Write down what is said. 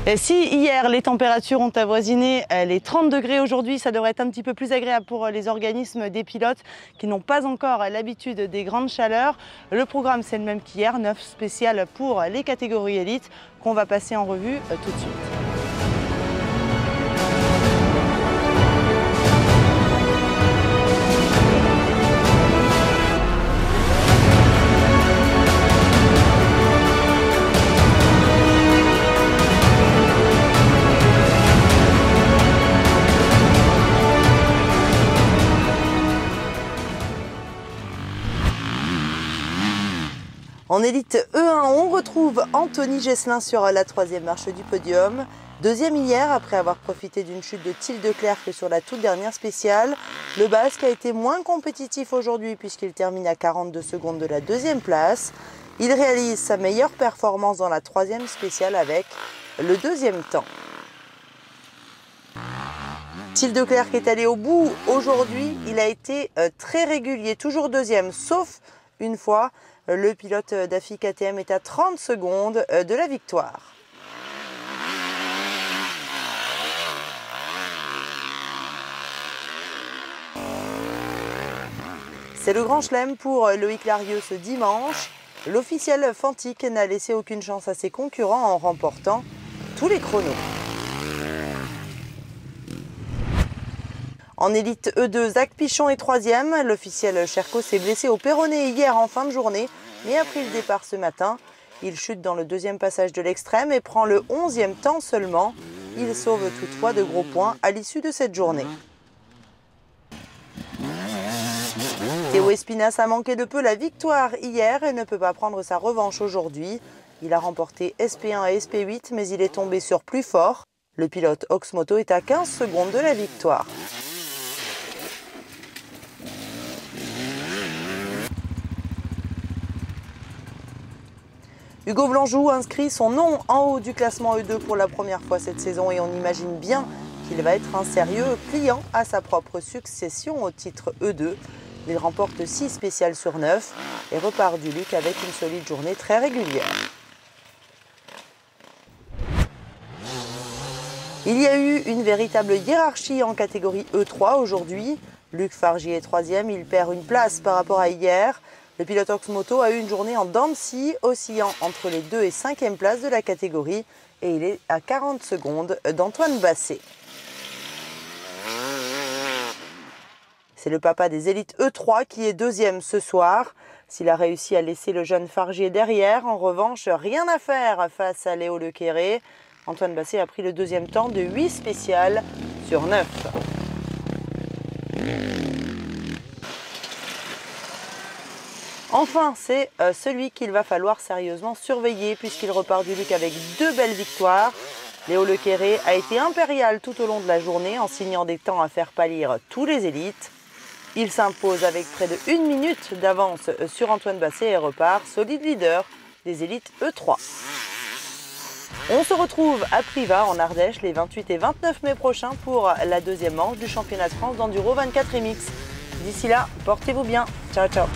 Et si hier les températures ont avoisiné les 30 degrés, aujourd'hui ça devrait être un petit peu plus agréable pour les organismes des pilotes qui n'ont pas encore l'habitude des grandes chaleurs. Le programme c'est le même qu'hier, 9 spéciales pour les catégories élites qu'on va passer en revue tout de suite. En élite E1, on retrouve Anthony Gesselin sur la troisième marche du podium. Deuxième hier, après avoir profité d'une chute de Till Declercq sur la toute dernière spéciale. Le Basque a été moins compétitif aujourd'hui puisqu'il termine à 42 secondes de la deuxième place. Il réalise sa meilleure performance dans la troisième spéciale avec le deuxième temps. Till Declercq est allé au bout aujourd'hui. Il a été très régulier, toujours deuxième, sauf une fois. Le pilote d'AFI KTM est à 30 secondes de la victoire. C'est le grand chelem pour Loïc Larieux ce dimanche. L'officiel Fantic n'a laissé aucune chance à ses concurrents en remportant tous les chronos. En élite E2, Zach Pichon est troisième. L'officiel Cherco s'est blessé au péroné hier en fin de journée, mais a pris le départ ce matin. Il chute dans le deuxième passage de l'extrême et prend le 11e temps seulement. Il sauve toutefois de gros points à l'issue de cette journée. Théo Espinas a manqué de peu la victoire hier et ne peut pas prendre sa revanche aujourd'hui. Il a remporté SP1 et SP8, mais il est tombé sur plus fort. Le pilote Oxmoto est à 15 secondes de la victoire. Hugo Blanjou inscrit son nom en haut du classement E2 pour la première fois cette saison et on imagine bien qu'il va être un sérieux client à sa propre succession au titre E2. Il remporte 6 spéciales sur 9 et repart du Luc avec une solide journée très régulière. Il y a eu une véritable hiérarchie en catégorie E3 aujourd'hui. Luc Fargier est troisième, il perd une place par rapport à hier. Le pilote Oxmoto a eu une journée en dents de scie, oscillant entre les 2 et 5e places de la catégorie et il est à 40 secondes d'Antoine Basset. C'est le papa des élites E3 qui est deuxième ce soir. S'il a réussi à laisser le jeune Fargier derrière, en revanche, rien à faire face à Léo Lequéré. Antoine Basset a pris le deuxième temps de 8 spéciales sur 9. Enfin, c'est celui qu'il va falloir sérieusement surveiller puisqu'il repart du Luc avec 2 belles victoires. Léo Lequéré a été impérial tout au long de la journée en signant des temps à faire pâlir tous les élites. Il s'impose avec près de 1 minute d'avance sur Antoine Basset et repart solide leader des élites E3. On se retrouve à Privas en Ardèche les 28 et 29 mai prochains pour la deuxième manche du championnat de France d'Enduro 24 MX. D'ici là, portez-vous bien. Ciao, ciao.